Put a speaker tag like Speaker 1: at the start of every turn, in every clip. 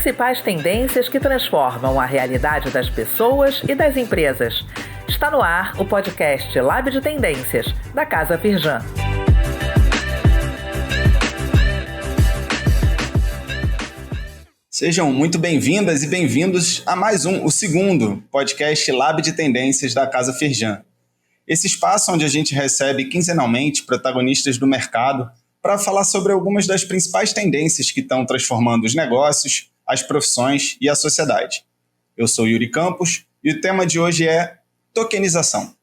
Speaker 1: principais tendências que transformam a realidade das pessoas e das empresas. Está no ar o podcast Lab de Tendências, da Casa Firjan.
Speaker 2: Sejam muito bem-vindas e bem-vindos a mais o segundo podcast Lab de Tendências da Casa Firjan. Esse espaço onde a gente recebe quinzenalmente protagonistas do mercado para falar sobre algumas das principais tendências que estão transformando os negócios, as profissões e a sociedade. Eu sou Yuri Campos e o tema de hoje é tokenização.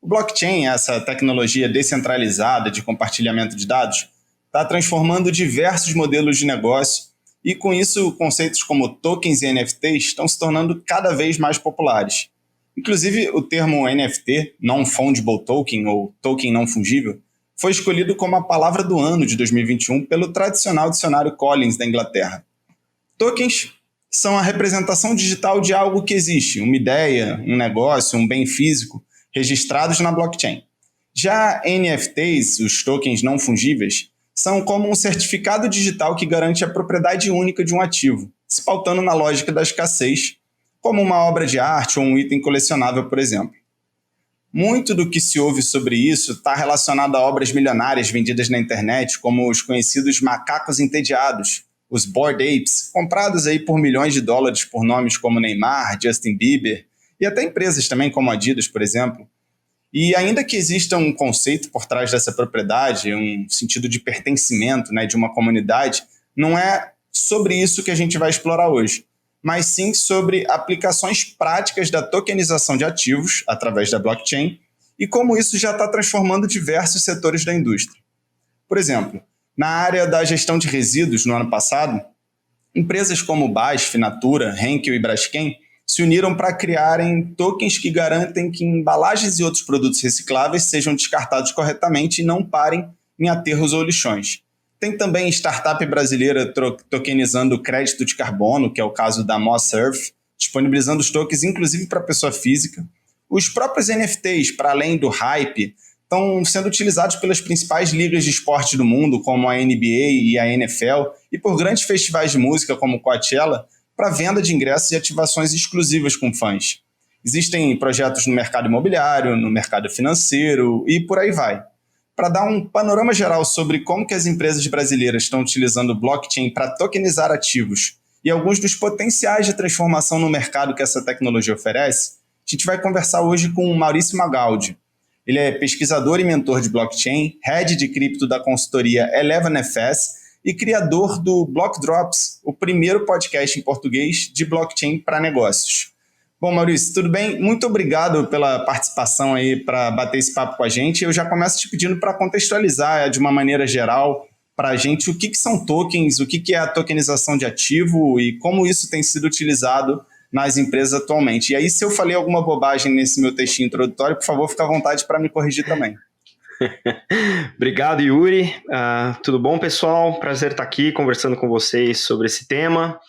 Speaker 2: O blockchain, essa tecnologia descentralizada de compartilhamento de dados, está transformando diversos modelos de negócio e, com isso, conceitos como tokens e NFTs estão se tornando cada vez mais populares. Inclusive, o termo NFT, Non-Fungible Token, ou token não fungível, foi escolhido como a palavra do ano de 2021 pelo tradicional dicionário Collins da Inglaterra. Tokens são a representação digital de algo que existe, uma ideia, um negócio, um bem físico, registrados na blockchain. Já NFTs, os tokens não fungíveis, são como um certificado digital que garante a propriedade única de um ativo, se pautando na lógica da escassez, como uma obra de arte ou um item colecionável, por exemplo. Muito do que se ouve sobre isso está relacionado a obras milionárias vendidas na internet, como os conhecidos macacos entediados, os Bored Apes, comprados aí por milhões de dólares por nomes como Neymar, Justin Bieber, e até empresas também como Adidas, por exemplo. E ainda que exista um conceito por trás dessa propriedade, um sentido de pertencimento, né, de uma comunidade, não é sobre isso que a gente vai explorar hoje, mas sim sobre aplicações práticas da tokenização de ativos através da blockchain e como isso já está transformando diversos setores da indústria. Por exemplo, na área da gestão de resíduos no ano passado, empresas como BASF, Natura, Henkel e Braskem se uniram para criarem tokens que garantem que embalagens e outros produtos recicláveis sejam descartados corretamente e não parem em aterros ou lixões. Tem também startup brasileira tokenizando crédito de carbono, que é o caso da Moss Earth, disponibilizando os tokens inclusive para pessoa física. Os próprios NFTs, para além do hype, estão sendo utilizados pelas principais ligas de esporte do mundo, como a NBA e a NFL, e por grandes festivais de música como Coachella, para venda de ingressos e ativações exclusivas com fãs. Existem projetos no mercado imobiliário, no mercado financeiro e por aí vai. Para dar um panorama geral sobre como que as empresas brasileiras estão utilizando o blockchain para tokenizar ativos e alguns dos potenciais de transformação no mercado que essa tecnologia oferece, a gente vai conversar hoje com o Maurício Magaldi. Ele é pesquisador e mentor de blockchain, head de cripto da consultoria ElevenFS e criador do Block Drops, o primeiro podcast em português de blockchain para negócios. Bom, Maurício, tudo bem? Muito obrigado pela participação aí para bater esse papo com a gente. Eu já começo te pedindo para contextualizar de uma maneira geral para a gente o que são tokens, o que é a tokenização de ativo e como isso tem sido utilizado nas empresas atualmente. E aí, se eu falei alguma bobagem nesse meu textinho introdutório, por favor, fique à vontade para me corrigir também.
Speaker 3: Obrigado, Yuri. Tudo bom, pessoal? Prazer estar aqui conversando com vocês sobre esse tema.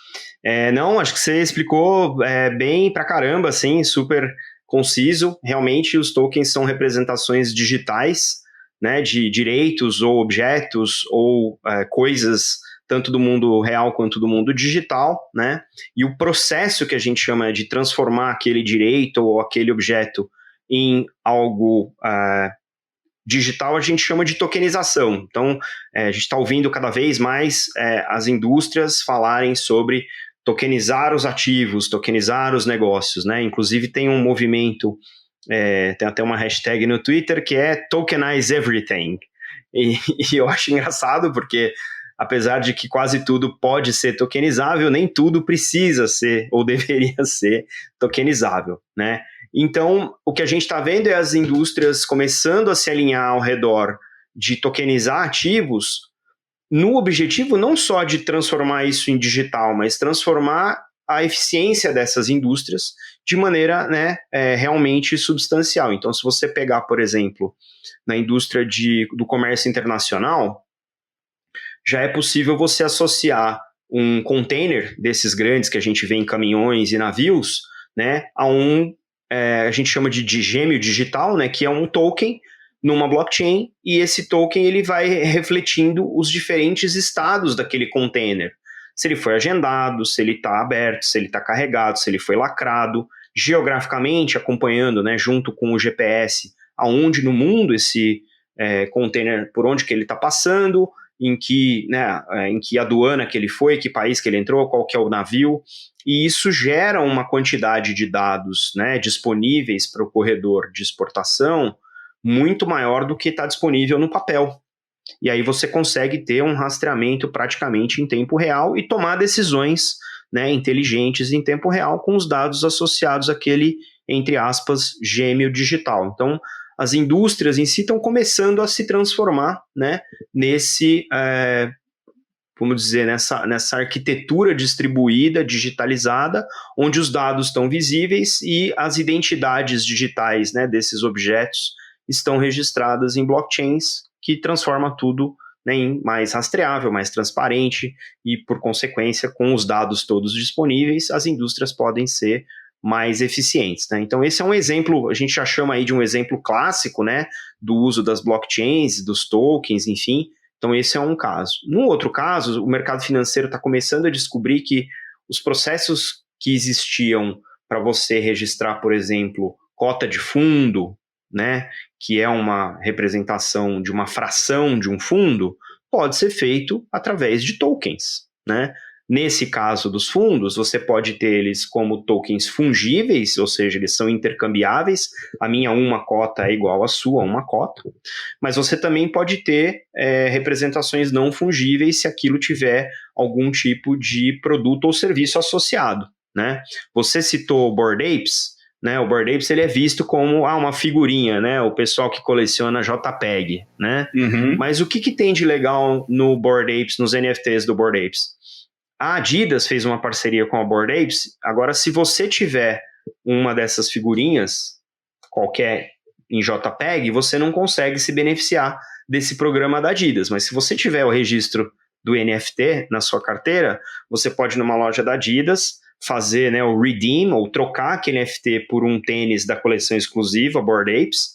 Speaker 3: Acho que você explicou bem pra caramba, assim, super conciso. Realmente, os tokens são representações digitais, né, de direitos ou objetos ou coisas, tanto do mundo real quanto do mundo digital, né? E o processo que a gente chama de transformar aquele direito ou aquele objeto em algo digital, a gente chama de tokenização. Então, a gente está ouvindo cada vez mais as indústrias falarem sobre tokenizar os ativos, tokenizar os negócios, né? Inclusive tem um movimento, tem até uma hashtag no Twitter que é Tokenize Everything. E eu acho engraçado porque, apesar de que quase tudo pode ser tokenizável, nem tudo precisa ser ou deveria ser tokenizável, né? Então, o que a gente está vendo é as indústrias começando a se alinhar ao redor de tokenizar ativos no objetivo não só de transformar isso em digital, mas transformar a eficiência dessas indústrias de maneira, né, realmente substancial. Então, se você pegar, por exemplo, na indústria do comércio internacional, já é possível você associar um container desses grandes que a gente vê em caminhões e navios, né, a a gente chama de gêmeo digital, né, que é um token numa blockchain, e esse token ele vai refletindo os diferentes estados daquele container, se ele foi agendado, se ele está aberto, se ele está carregado, se ele foi lacrado, geograficamente acompanhando, né, junto com o GPS, aonde no mundo esse container, por onde que ele está passando, em que aduana que ele foi, que país que ele entrou, qual que é o navio, e isso gera uma quantidade de dados, né, disponíveis para o corredor de exportação muito maior do que está disponível no papel. E aí você consegue ter um rastreamento praticamente em tempo real e tomar decisões, né, inteligentes em tempo real com os dados associados àquele, entre aspas, gêmeo digital. Então, as indústrias em si estão começando a se transformar, né, vamos dizer, nessa arquitetura distribuída, digitalizada, onde os dados estão visíveis e as identidades digitais, né, desses objetos estão registradas em blockchains, que transforma tudo, né, em mais rastreável, mais transparente e, por consequência, com os dados todos disponíveis, as indústrias podem ser mais eficientes, né? Então esse é um exemplo, a gente já chama aí de um exemplo clássico, né, do uso das blockchains, dos tokens, enfim. Então esse é um caso. Num outro caso, o mercado financeiro está começando a descobrir que os processos que existiam para você registrar, por exemplo, cota de fundo, né, que é uma representação de uma fração de um fundo, pode ser feito através de tokens, né? Nesse caso dos fundos, você pode ter eles como tokens fungíveis, ou seja, eles são intercambiáveis, a minha uma cota é igual à sua uma cota, mas você também pode ter representações não fungíveis se aquilo tiver algum tipo de produto ou serviço associado, né? Você citou o Bored Apes, né? O Bored Apes ele é visto como uma figurinha, né? O pessoal que coleciona JPEG, né?
Speaker 2: Uhum.
Speaker 3: Mas o que tem de legal no Bored Apes, nos NFTs do Bored Apes? A Adidas fez uma parceria com a Bored Apes. Agora, se você tiver uma dessas figurinhas, qualquer em JPEG, você não consegue se beneficiar desse programa da Adidas. Mas se você tiver o registro do NFT na sua carteira, você pode ir numa loja da Adidas, fazer, né, o redeem, ou trocar aquele NFT por um tênis da coleção exclusiva, Bored Apes,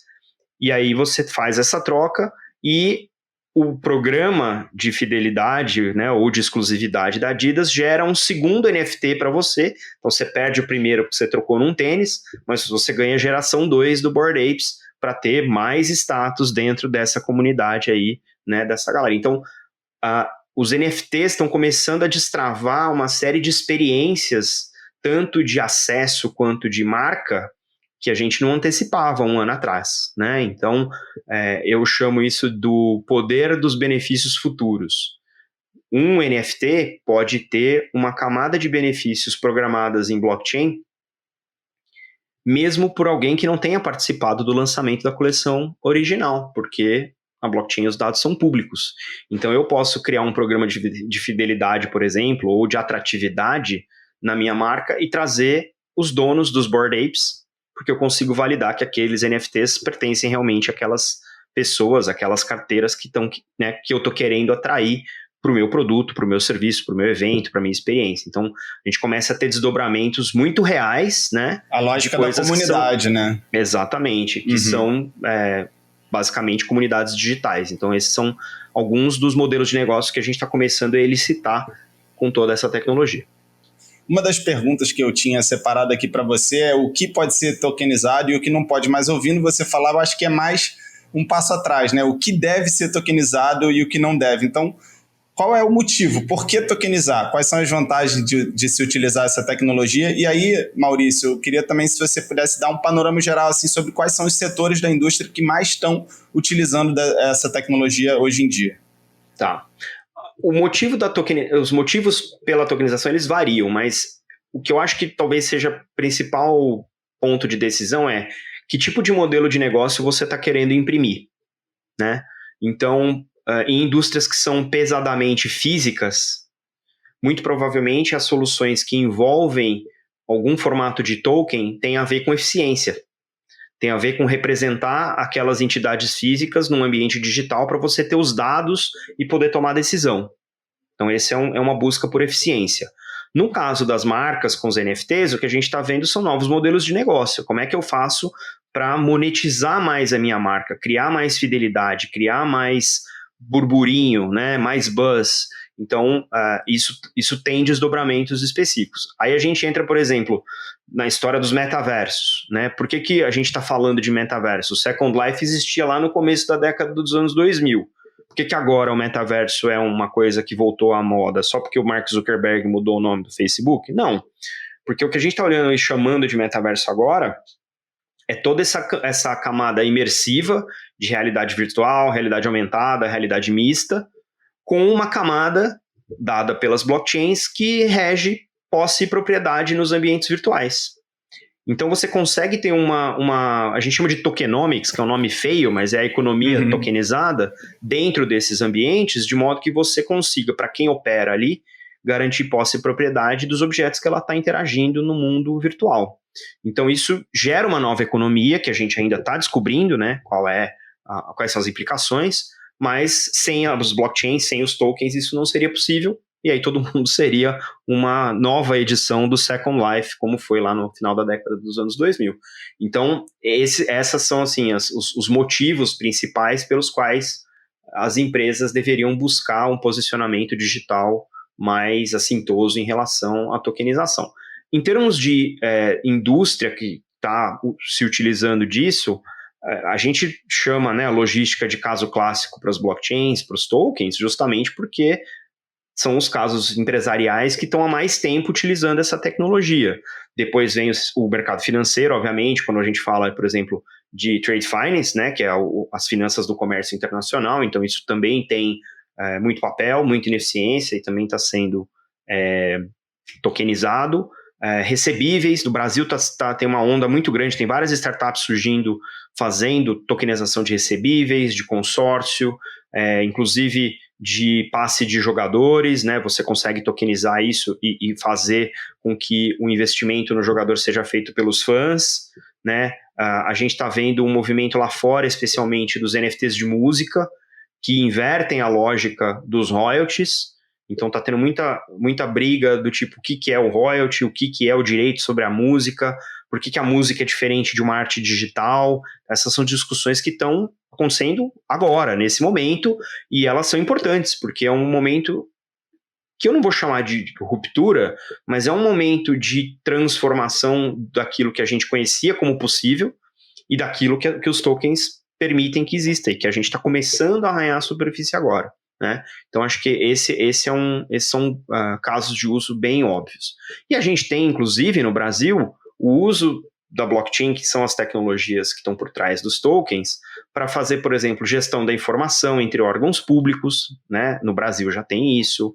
Speaker 3: e aí você faz essa troca e o programa de fidelidade, né, ou de exclusividade da Adidas gera um segundo NFT para você. Então você perde o primeiro que você trocou num tênis, mas você ganha a geração 2 do Bored Apes para ter mais status dentro dessa comunidade aí, né, dessa galera. Então, os NFTs estão começando a destravar uma série de experiências, tanto de acesso quanto de marca, que a gente não antecipava um ano atrás, né? Então, eu chamo isso do poder dos benefícios futuros. Um NFT pode ter uma camada de benefícios programadas em blockchain, mesmo por alguém que não tenha participado do lançamento da coleção original, porque a blockchain e os dados são públicos. Então, eu posso criar um programa de fidelidade, por exemplo, ou de atratividade na minha marca e trazer os donos dos Bored Apes, porque eu consigo validar que aqueles NFTs pertencem realmente àquelas pessoas, aquelas carteiras que eu estou querendo atrair para o meu produto, para o meu serviço, para o meu evento, para a minha experiência. Então, a gente começa a ter desdobramentos muito reais, né?
Speaker 2: A lógica da comunidade, né?
Speaker 3: Exatamente, que são basicamente comunidades digitais. Então, esses são alguns dos modelos de negócio que a gente está começando a elicitar com toda essa tecnologia.
Speaker 2: Uma das perguntas que eu tinha separado aqui para você é o que pode ser tokenizado e o que não pode. Mas ouvindo você falar, eu acho que é mais um passo atrás, né? O que deve ser tokenizado e o que não deve. Então, qual é o motivo? Por que tokenizar? Quais são as vantagens de se utilizar essa tecnologia? E aí, Maurício, eu queria também, se você pudesse dar um panorama geral assim, sobre quais são os setores da indústria que mais estão utilizando essa tecnologia hoje em dia.
Speaker 3: Tá. Os motivos pela tokenização, eles variam, mas o que eu acho que talvez seja o principal ponto de decisão é que tipo de modelo de negócio você está querendo imprimir, né? Então, em indústrias que são pesadamente físicas, muito provavelmente as soluções que envolvem algum formato de token têm a ver com eficiência, tem a ver com representar aquelas entidades físicas num ambiente digital para você ter os dados e poder tomar decisão. Então, esse é uma busca por eficiência. No caso das marcas com os NFTs, o que a gente está vendo são novos modelos de negócio. Como é que eu faço para monetizar mais a minha marca, criar mais fidelidade, criar mais burburinho, né, mais buzz. Então, isso tem desdobramentos específicos. Aí a gente entra, por exemplo, na história dos metaversos, né? Por que a gente está falando de metaverso? O Second Life existia lá no começo da década dos anos 2000. Por que agora o metaverso é uma coisa que voltou à moda só porque o Mark Zuckerberg mudou o nome do Facebook? Não. Porque o que a gente está olhando e chamando de metaverso agora é toda essa camada imersiva de realidade virtual, realidade aumentada, realidade mista, com uma camada dada pelas blockchains que rege posse e propriedade nos ambientes virtuais. Então você consegue ter a gente chama de tokenomics, que é um nome feio, mas é a economia tokenizada dentro desses ambientes, de modo que você consiga, para quem opera ali, garantir posse e propriedade dos objetos que ela está interagindo no mundo virtual. Então isso gera uma nova economia que a gente ainda está descobrindo, né, quais são as implicações, mas sem os blockchains, sem os tokens, isso não seria possível, e aí todo mundo seria uma nova edição do Second Life, como foi lá no final da década dos anos 2000. Então, essas são assim, os motivos principais pelos quais as empresas deveriam buscar um posicionamento digital mais assintoso em relação à tokenização. Em termos de indústria que está se utilizando disso, a gente chama, né, a logística de caso clássico para as blockchains, para os tokens, justamente porque são os casos empresariais que estão há mais tempo utilizando essa tecnologia. Depois vem o mercado financeiro, obviamente, quando a gente fala, por exemplo, de trade finance, né, que é as finanças do comércio internacional, então isso também tem muito papel, muita ineficiência e também está sendo tokenizado. Recebíveis, do Brasil tem uma onda muito grande, tem várias startups surgindo, fazendo tokenização de recebíveis, de consórcio, inclusive de passe de jogadores, né? Você consegue tokenizar isso e fazer com que o investimento no jogador seja feito pelos fãs, né? A gente está vendo um movimento lá fora, especialmente dos NFTs de música, que invertem a lógica dos royalties. Então está tendo muita briga do tipo o que é o royalty, o que é o direito sobre a música, por que a música é diferente de uma arte digital. Essas são discussões que estão acontecendo agora, nesse momento, e elas são importantes, porque é um momento que eu não vou chamar de ruptura, mas é um momento de transformação daquilo que a gente conhecia como possível e daquilo que os tokens permitem que exista, e que a gente está começando a arranhar a superfície agora. Né? Então, acho que esses são casos de uso bem óbvios. E a gente tem, inclusive, no Brasil, o uso da blockchain, que são as tecnologias que estão por trás dos tokens, para fazer, por exemplo, gestão da informação entre órgãos públicos, né? No Brasil já tem isso.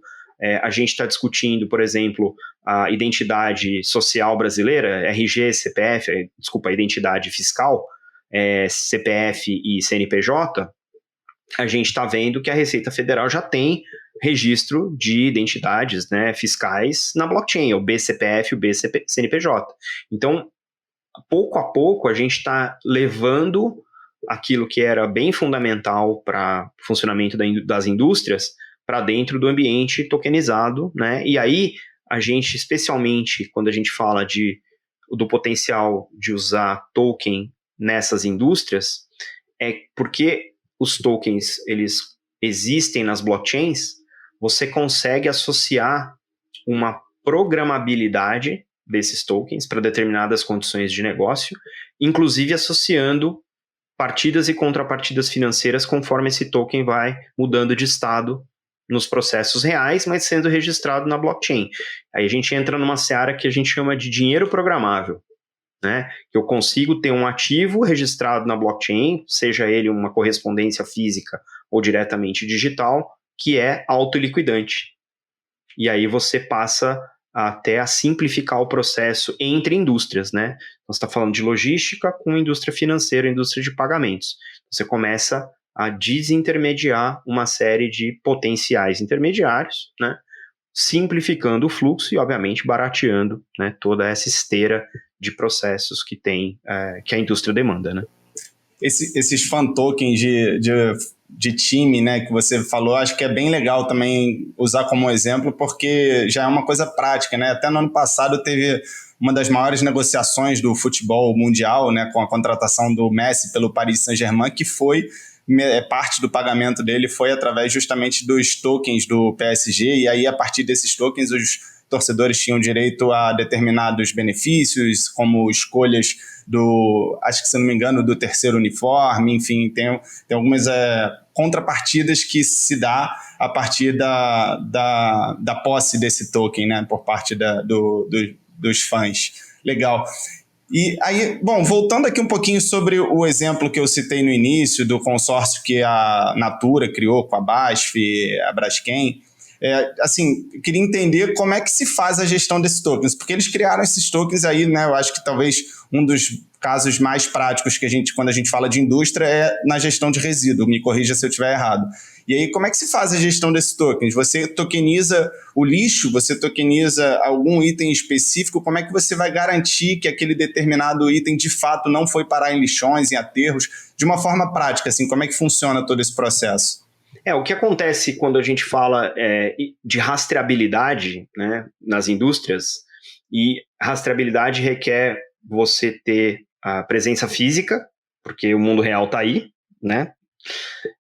Speaker 3: A gente está discutindo, por exemplo, a identidade social brasileira, RG, CPF, a identidade fiscal, CPF e CNPJ. A gente está vendo que a Receita Federal já tem registro de identidades, né, fiscais na blockchain, o BCPF e o BCNPJ. Então, pouco a pouco, a gente está levando aquilo que era bem fundamental para o funcionamento das indústrias para dentro do ambiente tokenizado, né? E aí, a gente, especialmente quando a gente fala do potencial de usar token nessas indústrias, é porque os tokens, eles existem nas blockchains, você consegue associar uma programabilidade desses tokens para determinadas condições de negócio, inclusive associando partidas e contrapartidas financeiras conforme esse token vai mudando de estado nos processos reais, mas sendo registrado na blockchain. Aí a gente entra numa seara que a gente chama de dinheiro programável. Né? Eu consigo ter um ativo registrado na blockchain, seja ele uma correspondência física ou diretamente digital, que é autoliquidante. E aí você passa até a simplificar o processo entre indústrias, né? Você está falando de logística com indústria financeira, indústria de pagamentos. Você começa a desintermediar uma série de potenciais intermediários, né? Simplificando o fluxo e, obviamente, barateando, né, toda essa esteira de processos que a indústria demanda, né?
Speaker 2: Esses fan tokens de time, né, que você falou, acho que é bem legal também usar como exemplo, porque já é uma coisa prática, né? Até no ano passado teve uma das maiores negociações do futebol mundial, né, com a contratação do Messi pelo Paris Saint-Germain, que foi parte do pagamento dele foi através justamente dos tokens do PSG, e aí a partir desses tokens os torcedores tinham direito a determinados benefícios, como escolhas acho que se não me engano, do terceiro uniforme, enfim, tem algumas contrapartidas que se dá a partir da posse desse token, né, por parte dos fãs. Legal. E aí, bom, voltando aqui um pouquinho sobre o exemplo que eu citei no início do consórcio que a Natura criou com a BASF, a Braskem, assim, eu queria entender como é que se faz a gestão desses tokens, porque eles criaram esses tokens aí, né, eu acho que talvez um dos casos mais práticos que quando a gente fala de indústria é na gestão de resíduo, me corrija se eu estiver errado. E aí, como é que se faz a gestão desses tokens? Você tokeniza o lixo? Você tokeniza algum item específico? Como é que você vai garantir que aquele determinado item, de fato, não foi parar em lixões, em aterros? De uma forma prática, assim, como é que funciona todo esse processo?
Speaker 3: O que acontece quando a gente fala de rastreabilidade, né, nas indústrias, e rastreabilidade requer você ter a presença física, porque o mundo real está aí, né?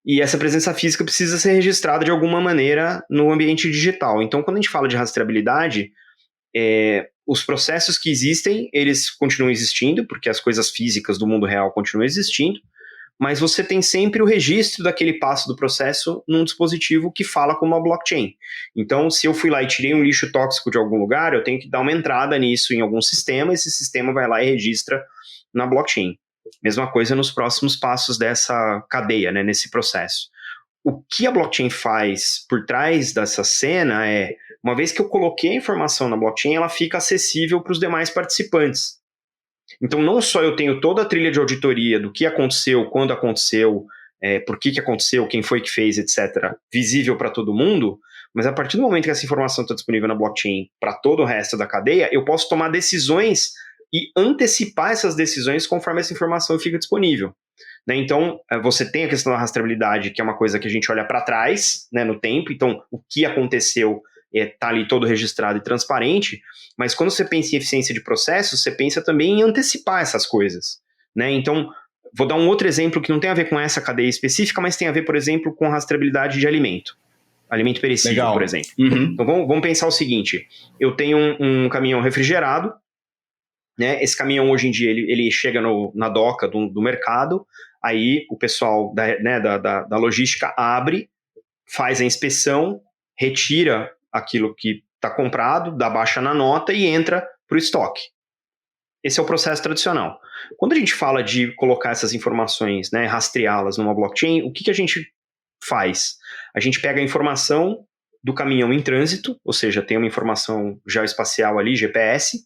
Speaker 3: E essa presença física precisa ser registrada de alguma maneira no ambiente digital. Então, quando a gente fala de rastreabilidade, os processos que existem, eles continuam existindo, porque as coisas físicas do mundo real continuam existindo, mas você tem sempre o registro daquele passo do processo num dispositivo que fala com uma blockchain. Então, se eu fui lá e tirei um lixo tóxico de algum lugar, eu tenho que dar uma entrada nisso em algum sistema, esse sistema vai lá e registra na blockchain. Mesma coisa nos próximos passos dessa cadeia, né, nesse processo. O que a blockchain faz por trás dessa cena uma vez que eu coloquei a informação na blockchain, ela fica acessível para os demais participantes. Então, não só eu tenho toda a trilha de auditoria do que aconteceu, quando aconteceu, por que aconteceu, quem foi que fez, etc., visível para todo mundo, mas a partir do momento que essa informação está disponível na blockchain para todo o resto da cadeia, eu posso tomar decisões e antecipar essas decisões conforme essa informação fica disponível. Né? Então, você tem a questão da rastreabilidade, que é uma coisa que a gente olha para trás, né, no tempo, então o que aconteceu está ali todo registrado e transparente, mas quando você pensa em eficiência de processo, você pensa também em antecipar essas coisas. Né? Então, vou dar um outro exemplo que não tem a ver com essa cadeia específica, mas tem a ver, por exemplo, com rastreabilidade de alimento perecível. Legal. Por exemplo. Uhum. Então, vamos pensar o seguinte, eu tenho um caminhão refrigerado, né? Esse caminhão hoje em dia ele chega na doca do mercado, aí o pessoal da logística abre, faz a inspeção, retira aquilo que está comprado, dá baixa na nota e entra para o estoque. Esse é o processo tradicional. Quando a gente fala de colocar essas informações, né, rastreá-las numa blockchain, o que a gente faz? A gente pega a informação do caminhão em trânsito, ou seja, tem uma informação geoespacial ali, GPS,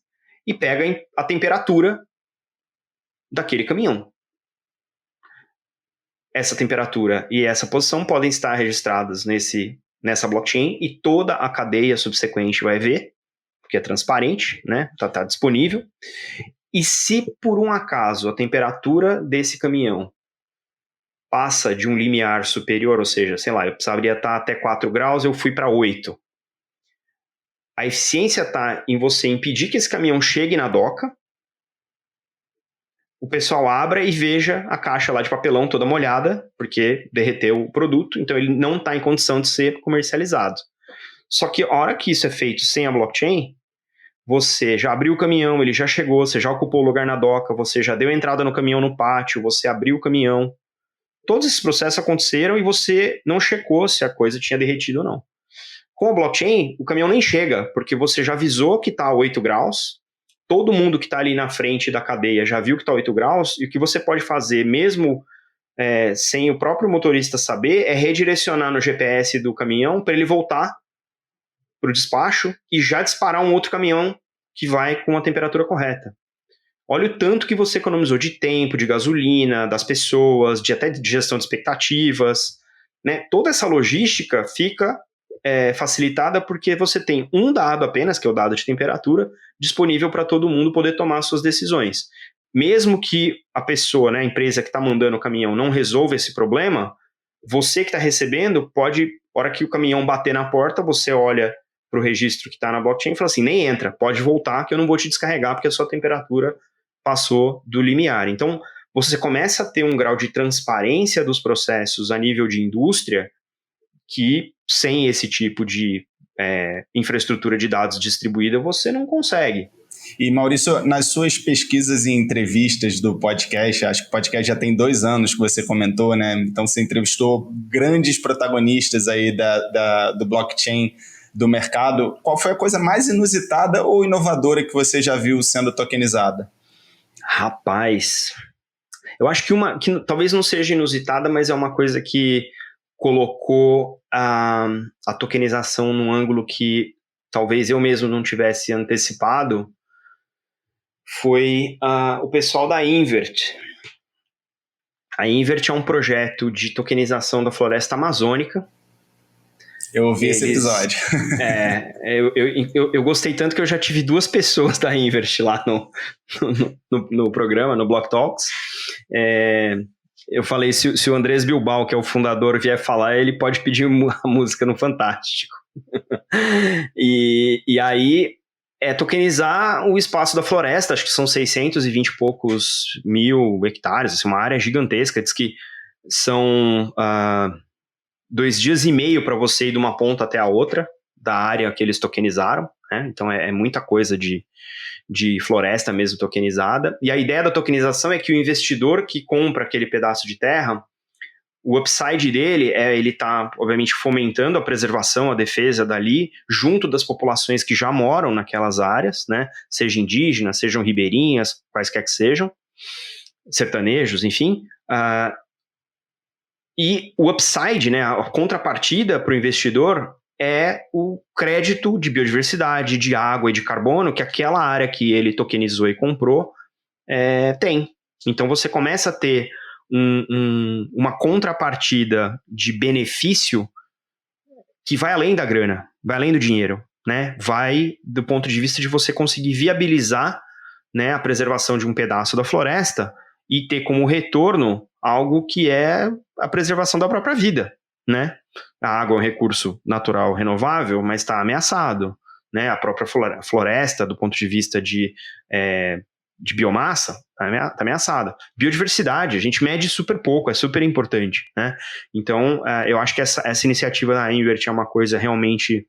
Speaker 3: e pega a temperatura daquele caminhão. Essa temperatura e essa posição podem estar registradas nessa blockchain e toda a cadeia subsequente vai ver, porque é transparente, né? Tá disponível. E se por um acaso a temperatura desse caminhão passa de um limiar superior, ou seja, sei lá, eu precisaria estar até 4 graus, eu fui para 8. A eficiência está em você impedir que esse caminhão chegue na doca, o pessoal abra e veja a caixa lá de papelão toda molhada, porque derreteu o produto, então ele não está em condição de ser comercializado. Só que a hora que isso é feito sem a blockchain, você já abriu o caminhão, ele já chegou, você já ocupou o lugar na doca, você já deu entrada no caminhão no pátio, você abriu o caminhão. Todos esses processos aconteceram e você não checou se a coisa tinha derretido ou não. Com a blockchain, o caminhão nem chega, porque você já avisou que está a 8 graus, todo mundo que está ali na frente da cadeia já viu que está a 8 graus, e o que você pode fazer, mesmo sem o próprio motorista saber, é redirecionar no GPS do caminhão para ele voltar para o despacho e já disparar um outro caminhão que vai com a temperatura correta. Olha o tanto que você economizou de tempo, de gasolina, das pessoas, até de gestão de expectativas. Né? Toda essa logística fica facilitada porque você tem um dado apenas, que é o dado de temperatura, disponível para todo mundo poder tomar suas decisões. mesmo que a pessoa, né, a empresa que está mandando o caminhão não resolva esse problema, você que está recebendo pode, na hora que o caminhão bater na porta, você olha para o registro que está na blockchain e fala assim, nem entra, pode voltar que eu não vou te descarregar porque a sua temperatura passou do limiar. Então, você começa a ter um grau de transparência dos processos a nível de indústria que, sem esse tipo de infraestrutura de dados distribuída, você não consegue.
Speaker 2: E, Maurício, nas suas pesquisas e entrevistas do podcast, acho que o podcast já tem 2 anos que você comentou, né? Então, você entrevistou grandes protagonistas aí do blockchain, do mercado. Qual foi a coisa mais inusitada ou inovadora que você já viu sendo tokenizada?
Speaker 3: Rapaz, eu acho que talvez não seja inusitada, mas é uma coisa que colocou a tokenização num ângulo que talvez eu mesmo não tivesse antecipado, foi o pessoal da Invert. A Invert é um projeto de tokenização da floresta amazônica.
Speaker 2: Eu ouvi esse episódio.
Speaker 3: Eu gostei tanto que eu já tive 2 pessoas da Invert lá no programa, no Block Talks. Eu falei, se o Andrés Bilbao, que é o fundador, vier falar, ele pode pedir a música no Fantástico. E aí é tokenizar o espaço da floresta, acho que são 620 e poucos mil hectares, assim, uma área gigantesca, diz que são 2 dias e meio para você ir de uma ponta até a outra da área que eles tokenizaram, né? Então é muita coisa de floresta mesmo tokenizada. E a ideia da tokenização é que o investidor que compra aquele pedaço de terra, o upside dele ele está, obviamente, fomentando a preservação, a defesa dali, junto das populações que já moram naquelas áreas, né? Seja indígenas, sejam ribeirinhas, quaisquer que sejam, sertanejos, enfim. E o upside, né, a contrapartida para o investidor é o crédito de biodiversidade, de água e de carbono que aquela área que ele tokenizou e comprou tem. Então você começa a ter uma contrapartida de benefício que vai além da grana, vai além do dinheiro, né? Vai do ponto de vista de você conseguir viabilizar, né, a preservação de um pedaço da floresta e ter como retorno algo que é a preservação da própria vida, né? A água é um recurso natural renovável, mas está ameaçado, né? A própria floresta, do ponto de vista de biomassa, está ameaçada. Biodiversidade, a gente mede super pouco, é super importante, né? Então, eu acho que essa iniciativa da Invert é uma coisa realmente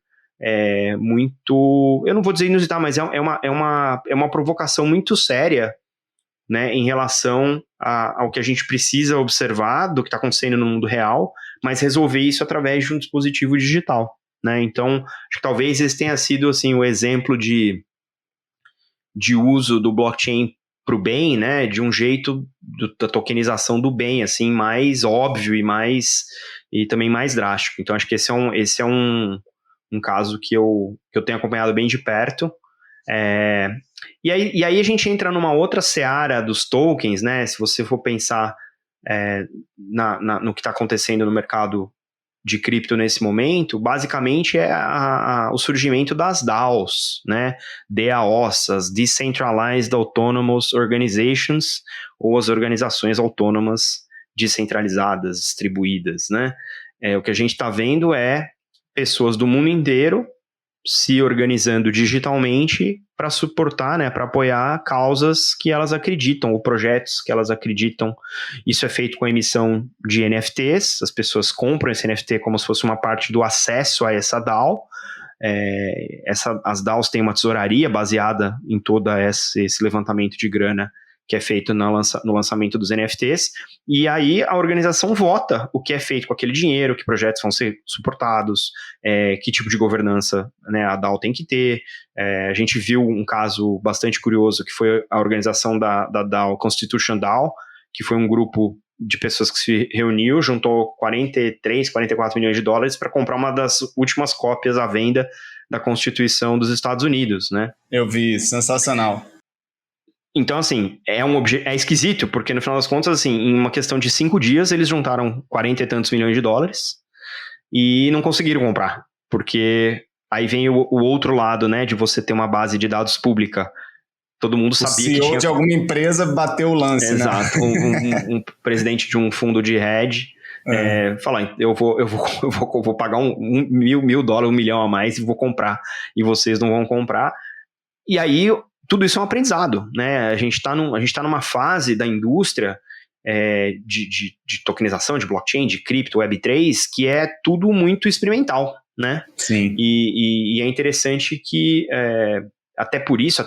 Speaker 3: muito, eu não vou dizer inusitada, mas é uma provocação muito séria, né, em relação ao que a gente precisa observar do que está acontecendo no mundo real, mas resolver isso através de um dispositivo digital, né? Então, acho que talvez esse tenha sido assim, o exemplo de uso do blockchain para o bem, né, de um jeito da tokenização do bem, assim, mais óbvio e também mais drástico. Então, acho que esse é um caso que eu tenho acompanhado bem de perto. E aí a gente entra numa outra seara dos tokens, né? Se você for pensar no que está acontecendo no mercado de cripto nesse momento, basicamente é o surgimento das DAOs, né? DAOs, as Decentralized Autonomous Organizations, ou as organizações autônomas descentralizadas, distribuídas, né? O que a gente está vendo é pessoas do mundo inteiro se organizando digitalmente para suportar, né, para apoiar causas que elas acreditam, ou projetos que elas acreditam. Isso é feito com a emissão de NFTs, as pessoas compram esse NFT como se fosse uma parte do acesso a essa DAO. As DAOs têm uma tesouraria baseada em todo esse levantamento de grana que é feito no lançamento dos NFTs, e aí a organização vota o que é feito com aquele dinheiro, que projetos vão ser suportados, que tipo de governança, né, a DAO tem que ter. A gente viu um caso bastante curioso, que foi a organização da DAO Constitution DAO, que foi um grupo de pessoas que se reuniu, juntou 44 milhões de dólares para comprar uma das últimas cópias à venda da Constituição dos Estados Unidos, né?
Speaker 2: Eu vi, sensacional.
Speaker 3: Então, assim, é esquisito, porque no final das contas, assim, em uma questão de 5 dias, eles juntaram 40 e tantos milhões de dólares e não conseguiram comprar, porque aí vem o outro lado, né, de você ter uma base de dados pública todo mundo sabia que tinha...
Speaker 2: O CEO de alguma empresa bateu o lance,
Speaker 3: Exato, né? um presidente de um fundo de hedge falar, eu vou pagar $1.000, $1 milhão a mais e vou comprar, e vocês não vão comprar. E aí, tudo isso é um aprendizado, né? A gente tá numa fase da indústria de tokenização, de blockchain, de cripto, Web3, que é tudo muito experimental, né?
Speaker 2: Sim.
Speaker 3: E é interessante que, até por isso,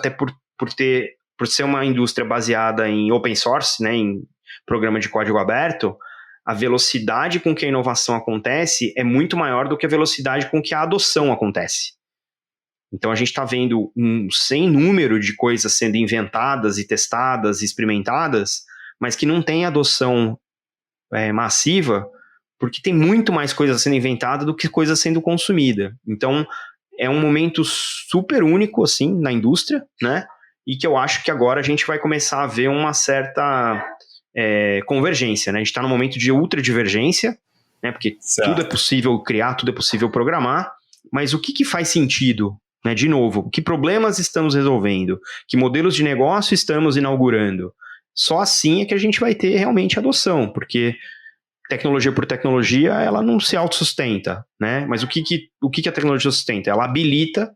Speaker 3: por ser uma indústria baseada em open source, né, em programa de código aberto, a velocidade com que a inovação acontece é muito maior do que a velocidade com que a adoção acontece. Então a gente está vendo um sem número de coisas sendo inventadas e testadas e experimentadas, mas que não tem adoção massiva, porque tem muito mais coisa sendo inventada do que coisa sendo consumida. Então é um momento super único assim na indústria, né? E que eu acho que agora a gente vai começar a ver uma certa convergência, né? A gente está num momento de ultradivergência, né? Porque tudo é possível criar, tudo é possível programar, mas o que faz sentido? Né? De novo, que problemas estamos resolvendo? Que modelos de negócio estamos inaugurando? Só assim é que a gente vai ter realmente adoção, porque tecnologia por tecnologia, ela não se autossustenta, né? Mas o que a tecnologia sustenta? Ela habilita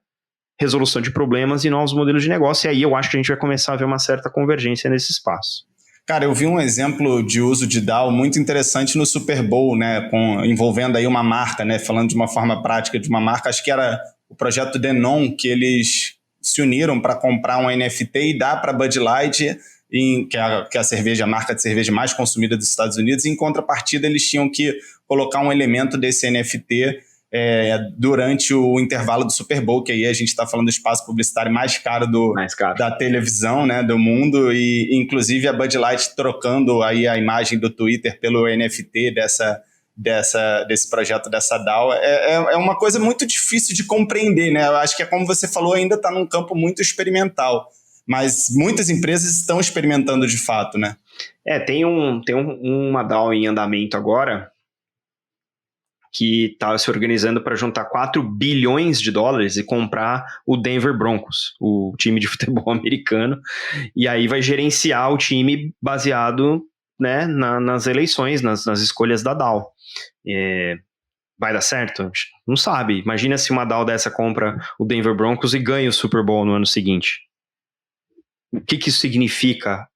Speaker 3: resolução de problemas e novos modelos de negócio, e aí eu acho que a gente vai começar a ver uma certa convergência nesse espaço.
Speaker 2: Cara, eu vi um exemplo de uso de DAO muito interessante no Super Bowl, né? Envolvendo aí uma marca, né? Falando de uma forma prática de uma marca, acho que era o projeto Denon, que eles se uniram para comprar um NFT e dar para a Bud Light, que é a marca de cerveja mais consumida dos Estados Unidos, e em contrapartida eles tinham que colocar um elemento desse NFT durante o intervalo do Super Bowl, que aí a gente está falando do espaço publicitário mais caro da televisão, né, do mundo, e inclusive a Bud Light trocando aí a imagem do Twitter pelo NFT desse projeto, dessa DAO, é uma coisa muito difícil de compreender, né? Eu acho que, como você falou, ainda está num campo muito experimental, mas muitas empresas estão experimentando de fato, né?
Speaker 3: Tem uma DAO em andamento agora que está se organizando para juntar $4 bilhões e comprar o Denver Broncos, o time de futebol americano, e aí vai gerenciar o time baseado, né, nas eleições, nas escolhas da DAO. Vai dar certo? Não sabe. Imagina se uma DAO dessa compra o Denver Broncos e ganha o Super Bowl no ano seguinte. O que isso significa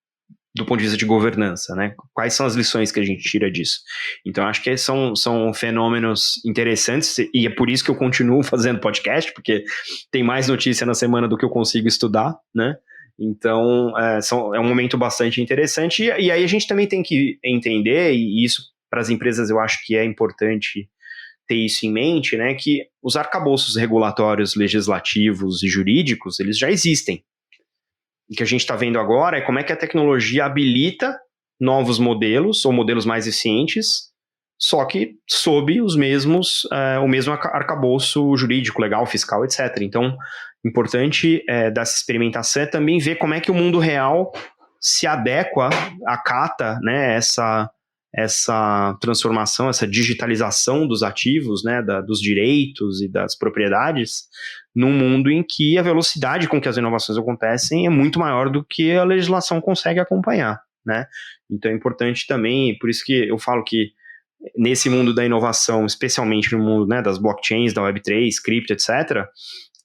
Speaker 3: do ponto de vista de governança, né? Quais são as lições que a gente tira disso? Então, acho que são fenômenos interessantes, e é por isso que eu continuo fazendo podcast, porque tem mais notícia na semana do que eu consigo estudar, né? Então, é um momento bastante interessante, e aí a gente também tem que entender, e isso para as empresas eu acho que é importante ter isso em mente, né? Que os arcabouços regulatórios, legislativos e jurídicos, eles já existem. O que a gente está vendo agora é como é que a tecnologia habilita novos modelos, ou modelos mais eficientes, só que sob o mesmo arcabouço jurídico, legal, fiscal, etc. Então, importante dessa experimentação é também ver como é que o mundo real se adequa, acata, né, essa transformação, essa digitalização dos ativos, né, dos direitos e das propriedades, num mundo em que a velocidade com que as inovações acontecem é muito maior do que a legislação consegue acompanhar, né? Então é importante também, por isso que eu falo que nesse mundo da inovação, especialmente no mundo, né, das blockchains, da Web3, cripto, etc.,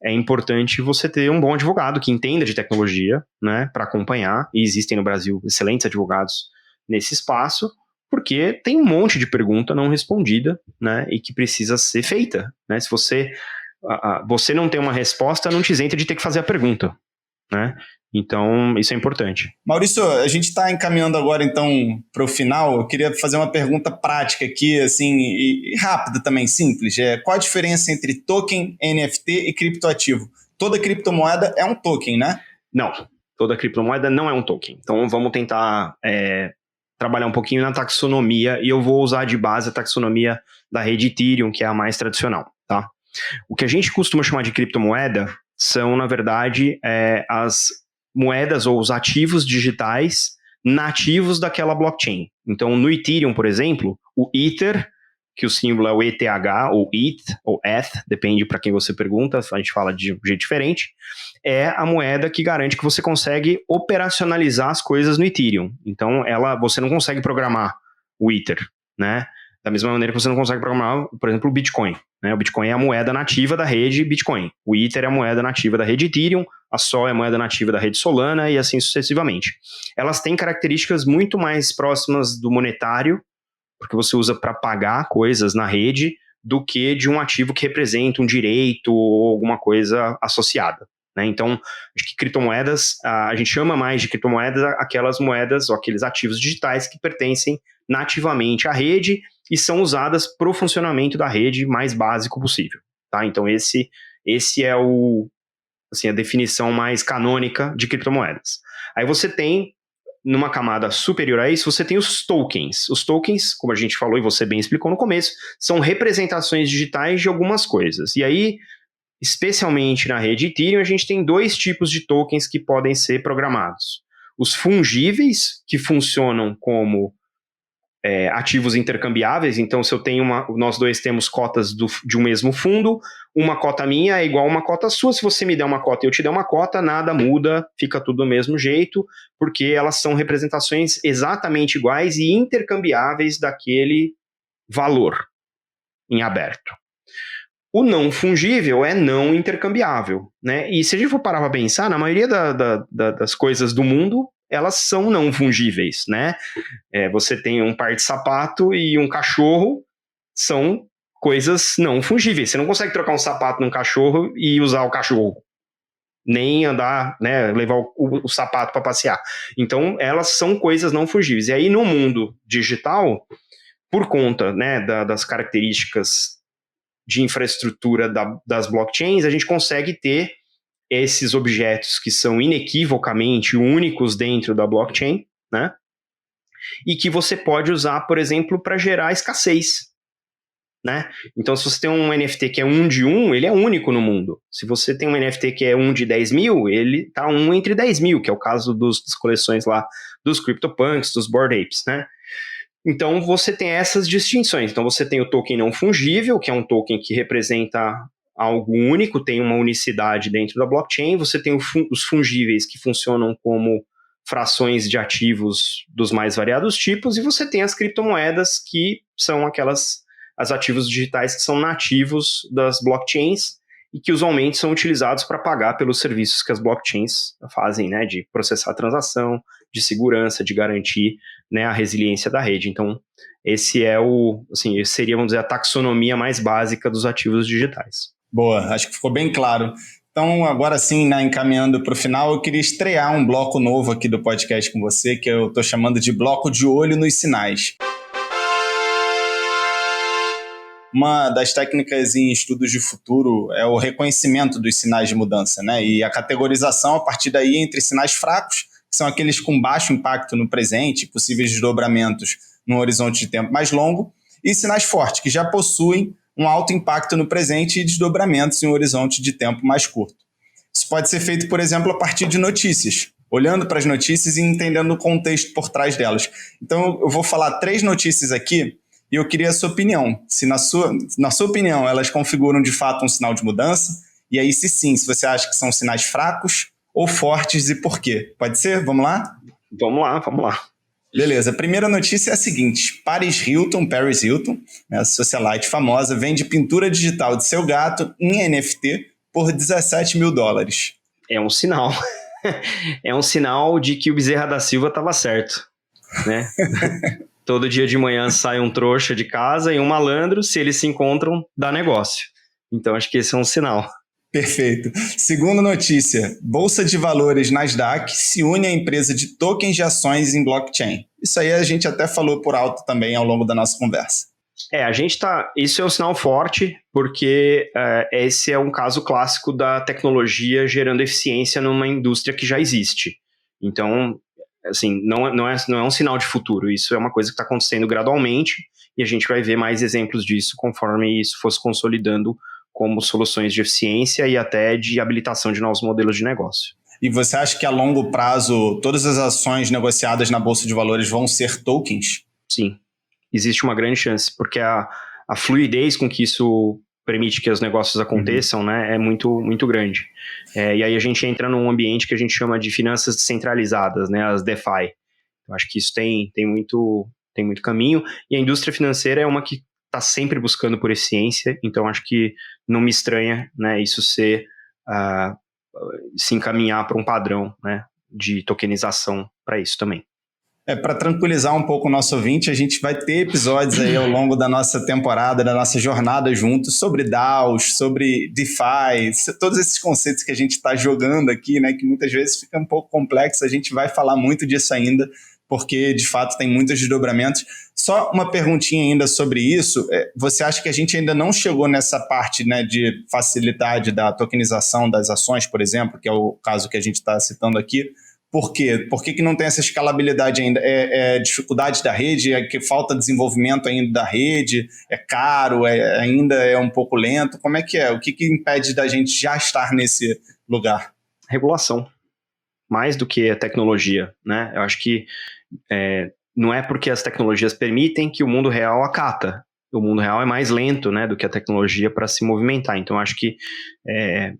Speaker 3: é importante você ter um bom advogado que entenda de tecnologia, né, para acompanhar, e existem no Brasil excelentes advogados nesse espaço, porque tem um monte de pergunta não respondida, né, e que precisa ser feita, né? Se você não tem uma resposta, não te isenta de ter que fazer a pergunta, né? Então, isso é importante.
Speaker 2: Maurício, a gente está encaminhando agora, então, para o final. Eu queria fazer uma pergunta prática aqui, assim, e rápida também, simples. Qual a diferença entre token, NFT e criptoativo? Toda criptomoeda é um token, né?
Speaker 3: Não, toda criptomoeda não é um token. Então, vamos tentar trabalhar um pouquinho na taxonomia, e eu vou usar de base a taxonomia da rede Ethereum, que é a mais tradicional, tá? O que a gente costuma chamar de criptomoeda são, na verdade, as moedas ou os ativos digitais nativos daquela blockchain. Então, no Ethereum, por exemplo, o Ether, que o símbolo é o ETH, ou ETH, ou ETH, depende para quem você pergunta, a gente fala de um jeito diferente, é a moeda que garante que você consegue operacionalizar as coisas no Ethereum. Então, você não consegue programar o Ether, né? Da mesma maneira que você não consegue programar, por exemplo, o Bitcoin, né? O Bitcoin é a moeda nativa da rede Bitcoin. O Ether é a moeda nativa da rede Ethereum, a Sol é a moeda nativa da rede Solana e assim sucessivamente. Elas têm características muito mais próximas do monetário, porque você usa para pagar coisas na rede, do que de um ativo que representa um direito ou alguma coisa associada, né? Então, acho que criptomoedas, a gente chama mais de criptomoedas aquelas moedas ou aqueles ativos digitais que pertencem nativamente à rede e são usadas para o funcionamento da rede mais básico possível, tá? Então, esse é a definição mais canônica de criptomoedas. Aí você tem, numa camada superior a isso, você tem os tokens. Os tokens, como a gente falou e você bem explicou no começo, são representações digitais de algumas coisas. E aí, especialmente na rede Ethereum, a gente tem 2 tipos de tokens que podem ser programados. Os fungíveis, que funcionam como ativos intercambiáveis. Então, se eu tenho nós dois temos cotas de um mesmo fundo, uma cota minha é igual a uma cota sua. Se você me der uma cota e eu te der uma cota, nada muda, fica tudo do mesmo jeito, porque elas são representações exatamente iguais e intercambiáveis daquele valor em aberto. O não fungível é não intercambiável, né? E se a gente for parar para pensar, na maioria das coisas do mundo, elas são não fungíveis, né? Você tem um par de sapato e um cachorro, são coisas não fungíveis. Você não consegue trocar um sapato num cachorro e usar o cachorro, nem andar, né, levar o sapato para passear. Então, elas são coisas não fungíveis. E aí, no mundo digital, por conta, né, das características de infraestrutura das blockchains, a gente consegue ter esses objetos que são inequivocamente únicos dentro da blockchain, né? E que você pode usar, por exemplo, para gerar escassez, né? Então, se você tem um NFT que é 1 de 1, ele é único no mundo. Se você tem um NFT que é 1 de 10 mil, ele está 1 entre 10 mil, que é o caso das coleções lá dos CryptoPunks, dos Bored Apes, né? Então, você tem essas distinções. Então, você tem o token não fungível, que é um token que representa algo único, tem uma unicidade dentro da blockchain. Você tem os fungíveis, que funcionam como frações de ativos dos mais variados tipos, e você tem as criptomoedas, que são as ativos digitais que são nativos das blockchains e que usualmente são utilizados para pagar pelos serviços que as blockchains fazem, né, de processar a transação, de segurança, de garantir, né, a resiliência da rede. Então, esse seria, vamos dizer, a taxonomia mais básica dos ativos digitais.
Speaker 2: Boa, acho que ficou bem claro. Então, agora sim, né, encaminhando para o final, eu queria estrear um bloco novo aqui do podcast com você, que eu estou chamando de bloco de olho nos sinais. Uma das técnicas em estudos de futuro é o reconhecimento dos sinais de mudança, né? E a categorização a partir daí entre sinais fracos, que são aqueles com baixo impacto no presente, possíveis desdobramentos num horizonte de tempo mais longo, e sinais fortes, que já possuem um alto impacto no presente e desdobramentos em um horizonte de tempo mais curto. Isso pode ser feito, por exemplo, a partir de notícias, olhando para as notícias e entendendo o contexto por trás delas. Então, eu vou falar 3 notícias aqui, e eu queria a sua opinião. Se na sua opinião elas configuram de fato um sinal de mudança, e aí se sim, se você acha que são sinais fracos ou fortes e por quê. Pode ser? Vamos lá?
Speaker 3: Vamos lá.
Speaker 2: Beleza, a primeira notícia é a seguinte: Paris Hilton, a socialite famosa, vende pintura digital de seu gato em NFT por $17 mil.
Speaker 3: É um sinal. É um sinal de que o Bezerra da Silva estava certo, né? Todo dia de manhã sai um trouxa de casa e um malandro, se eles se encontram, dá negócio. Então, acho que esse é um sinal.
Speaker 2: Perfeito. Segunda notícia, Bolsa de Valores Nasdaq se une à empresa de tokens de ações em blockchain. Isso aí a gente até falou por alto também ao longo da nossa conversa.
Speaker 3: Isso é um sinal forte, porque esse é um caso clássico da tecnologia gerando eficiência numa indústria que já existe. Então, assim, não é um sinal de futuro, isso é uma coisa que está acontecendo gradualmente e a gente vai ver mais exemplos disso conforme isso fosse consolidando como soluções de eficiência e até de habilitação de novos modelos de negócio.
Speaker 2: E você acha que a longo prazo todas as ações negociadas na Bolsa de Valores vão ser tokens?
Speaker 3: Sim, existe uma grande chance, porque a a fluidez com que isso permite que os negócios aconteçam, né, é muito, muito grande. E aí a gente entra num ambiente que a gente chama de finanças descentralizadas, né, as DeFi. Eu acho que isso tem muito caminho, e a indústria financeira é uma que está sempre buscando por eficiência, então acho que não me estranha, né, isso se encaminhar para um padrão, né, de tokenização para isso também.
Speaker 2: Para tranquilizar um pouco o nosso ouvinte, a gente vai ter episódios aí ao longo da nossa temporada, da nossa jornada juntos, sobre DAOs, sobre DeFi, todos esses conceitos que a gente está jogando aqui, né, que muitas vezes fica um pouco complexo, a gente vai falar muito disso ainda, porque de fato tem muitos desdobramentos. Só uma perguntinha ainda sobre isso, você acha que a gente ainda não chegou nessa parte, né, de facilidade da tokenização das ações, por exemplo, que é o caso que a gente está citando aqui? Por quê? Por que não tem essa escalabilidade ainda? É dificuldade da rede? É que falta desenvolvimento ainda da rede? É caro? Ainda é um pouco lento? Como é que é? O que impede da gente já estar nesse lugar?
Speaker 3: Regulação. Mais do que a tecnologia, né? Eu acho que não é porque as tecnologias permitem que o mundo real acata. O mundo real é mais lento, né, do que a tecnologia para se movimentar. Então, eu acho que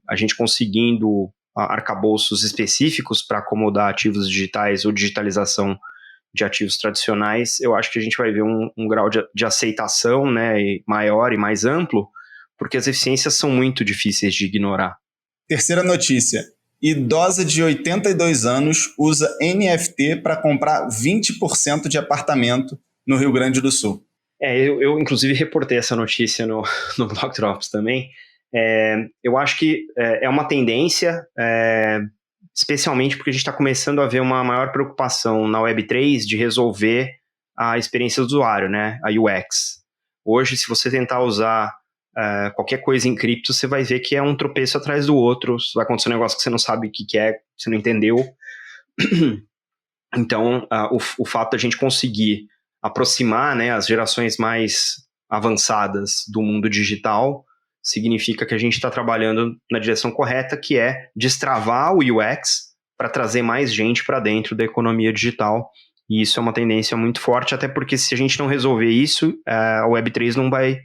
Speaker 3: a gente conseguindo arcabouços específicos para acomodar ativos digitais ou digitalização de ativos tradicionais, eu acho que a gente vai ver um grau de aceitação, né, maior e mais amplo, porque as eficiências são muito difíceis de ignorar.
Speaker 2: Terceira notícia. Idosa de 82 anos usa NFT para comprar 20% de apartamento no Rio Grande do Sul.
Speaker 3: Eu inclusive reportei essa notícia no Block Drops também. Eu acho que é uma tendência, especialmente porque a gente está começando a ver uma maior preocupação na Web3 de resolver a experiência do usuário, né, a UX. Hoje, se você tentar usar qualquer coisa em cripto, você vai ver que é um tropeço atrás do outro, vai acontecer um negócio que você não sabe o que é, você não entendeu. Então, o fato da gente conseguir aproximar, né, as gerações mais avançadas do mundo digital significa que a gente está trabalhando na direção correta, que é destravar o UX para trazer mais gente para dentro da economia digital. E isso é uma tendência muito forte, até porque se a gente não resolver isso, a Web3 não vai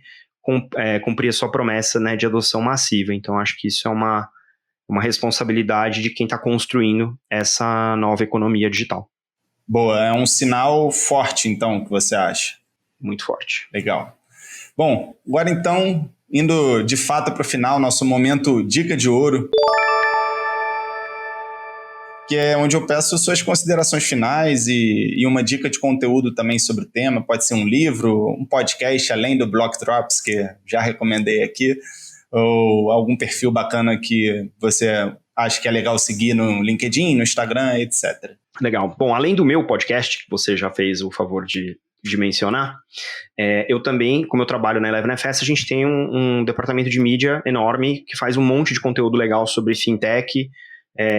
Speaker 3: cumprir a sua promessa, né, de adoção massiva. Então, acho que isso é uma responsabilidade de quem está construindo essa nova economia digital.
Speaker 2: Boa, é um sinal forte, então, que você acha?
Speaker 3: Muito forte.
Speaker 2: Legal. Bom, agora então, indo de fato para o final, nosso momento Dica de Ouro, que é onde eu peço suas considerações finais e uma dica de conteúdo também sobre o tema. Pode ser um livro, um podcast, além do Block Drops, que já recomendei aqui, ou algum perfil bacana que você acha que é legal seguir no LinkedIn, no Instagram, etc.
Speaker 3: Legal. Bom, além do meu podcast, que você já fez o favor de mencionar, eu também, como eu trabalho na ElevenFS, a gente tem um departamento de mídia enorme que faz um monte de conteúdo legal sobre fintech,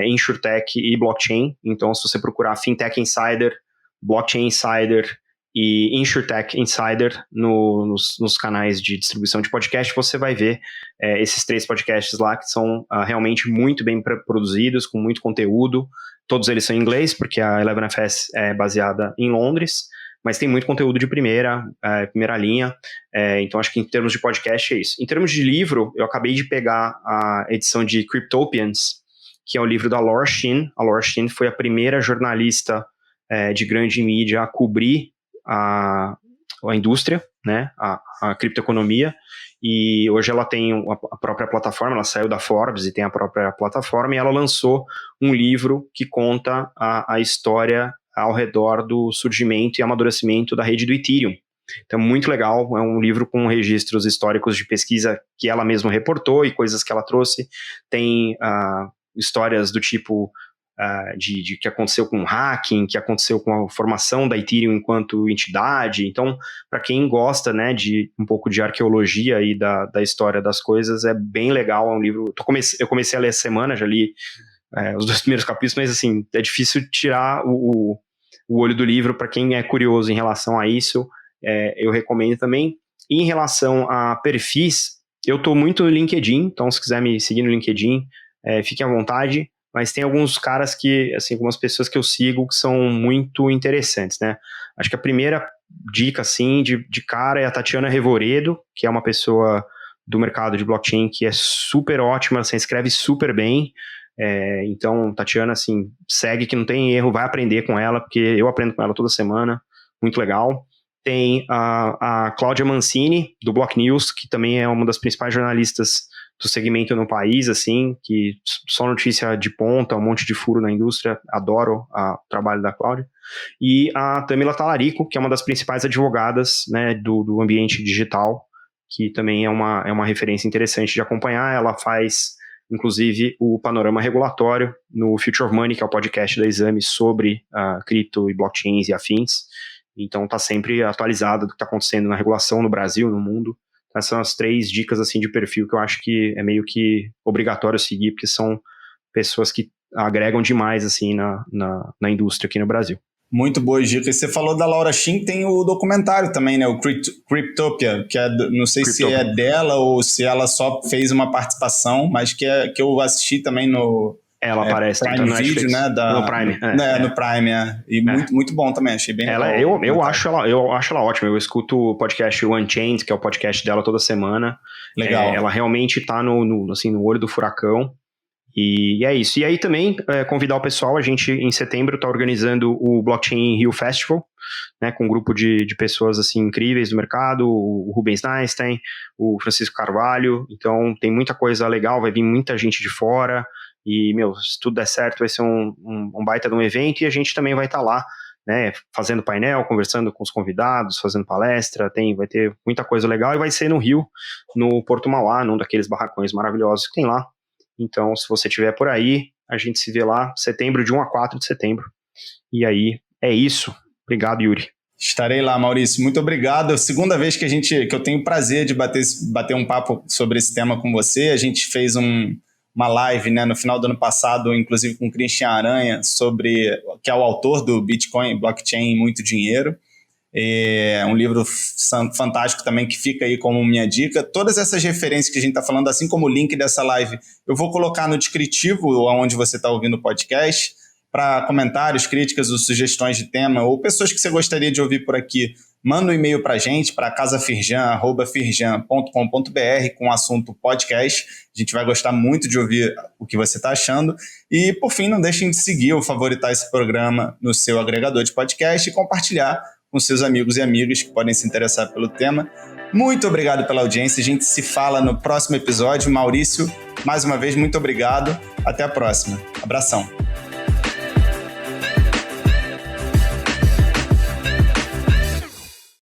Speaker 3: insurtech e blockchain. Então, se você procurar Fintech Insider, Blockchain Insider e Insurtech Insider nos canais de distribuição de podcast, você vai ver esses 3 podcasts lá que são realmente muito bem produzidos, com muito conteúdo. Todos eles são em inglês, porque a ElevenFS é baseada em Londres, mas tem muito conteúdo de primeira linha. Então, acho que em termos de podcast é isso. Em termos de livro, eu acabei de pegar a edição de Cryptopians, que é o livro da Laura Shin. A Laura Shin foi a primeira jornalista de grande mídia a cobrir a indústria, né, a criptoeconomia, e hoje ela tem a própria plataforma, ela saiu da Forbes e tem a própria plataforma, e ela lançou um livro que conta a história ao redor do surgimento e amadurecimento da rede do Ethereum. Então, muito legal, é um livro com registros históricos de pesquisa que ela mesma reportou e coisas que ela trouxe. Tem histórias do tipo de que aconteceu com o hacking, que aconteceu com a formação da Ethereum enquanto entidade. Então, para quem gosta, né, de um pouco de arqueologia e da história das coisas, é bem legal, é um livro... Eu comecei a ler essa semana, já li os 2 primeiros capítulos, mas assim, é difícil tirar o olho do livro para quem é curioso em relação a isso. Eu recomendo também. E em relação a perfis, eu estou muito no LinkedIn, então se quiser me seguir no LinkedIn, fiquem à vontade, mas tem alguns caras que, assim, algumas pessoas que eu sigo que são muito interessantes, né? acho que a primeira dica, assim, de cara é a Tatiana Revoredo, que é uma pessoa do mercado de blockchain que é super ótima, assim, escreve super bem. Então, Tatiana, assim, segue que não tem erro, vai aprender com ela, porque eu aprendo com ela toda semana, muito legal. Tem a Cláudia Mancini, do Block News, que também é uma das principais jornalistas do segmento no país, assim, que só notícia de ponta, um monte de furo na indústria, adoro o trabalho da Cláudia. E a Tamila Talarico, que é uma das principais advogadas, né, do ambiente digital, que também é uma referência interessante de acompanhar. Ela faz, inclusive, o panorama regulatório no Future of Money, que é o podcast da Exame sobre cripto e blockchains e afins. Então está sempre atualizada do que está acontecendo na regulação no Brasil, no mundo. Essas são as 3 dicas assim, de perfil que eu acho que é meio que obrigatório seguir, porque são pessoas que agregam demais assim, na indústria aqui no Brasil.
Speaker 2: Muito boas dicas. Você falou da Laura Shin, tem o documentário também, né? O Cryptopia, que não sei se é dela ou se ela só fez uma participação, mas que eu assisti também no
Speaker 3: Ela aparece
Speaker 2: Prime
Speaker 3: no
Speaker 2: Video, né?
Speaker 3: No Prime.
Speaker 2: No Prime, E muito bom também, achei bem legal.
Speaker 3: Eu acho ela ótima. Eu escuto o podcast Unchained, que é o podcast dela toda semana.
Speaker 2: Legal.
Speaker 3: Ela realmente está no olho do furacão. E é isso. E aí também convidar o pessoal, a gente em setembro está organizando o Blockchain Rio Festival, né, com um grupo de pessoas assim, incríveis do mercado, o Rubens Einstein, o Francisco Carvalho. Então tem muita coisa legal, vai vir muita gente de fora. E, se tudo der certo, vai ser um baita de um evento, e a gente também vai estar lá, né, fazendo painel, conversando com os convidados, fazendo palestra, vai ter muita coisa legal, e vai ser no Rio, no Porto Mauá, num daqueles barracões maravilhosos que tem lá. Então, se você estiver por aí, a gente se vê lá, setembro, de 1 a 4 de setembro. E aí, é isso. Obrigado, Yuri.
Speaker 2: Estarei lá, Maurício. Muito obrigado. Segunda vez que eu tenho o prazer de bater um papo sobre esse tema com você. A gente fez uma live, né, no final do ano passado, inclusive com o Christian Aranha, que é o autor do Bitcoin, Blockchain, Muito Dinheiro. É um livro fantástico também, que fica aí como minha dica. Todas essas referências que a gente está falando, assim como o link dessa live, eu vou colocar no descritivo, onde você está ouvindo o podcast, para comentários, críticas ou sugestões de tema, ou pessoas que você gostaria de ouvir por aqui. Manda um e-mail para a gente, para casafirjan@firjan.com.br, com o assunto podcast. A gente vai gostar muito de ouvir o que você está achando. E, por fim, não deixem de seguir ou favoritar esse programa no seu agregador de podcast e compartilhar com seus amigos e amigas que podem se interessar pelo tema. Muito obrigado pela audiência. A gente se fala no próximo episódio. Maurício, mais uma vez, muito obrigado. Até a próxima. Abração.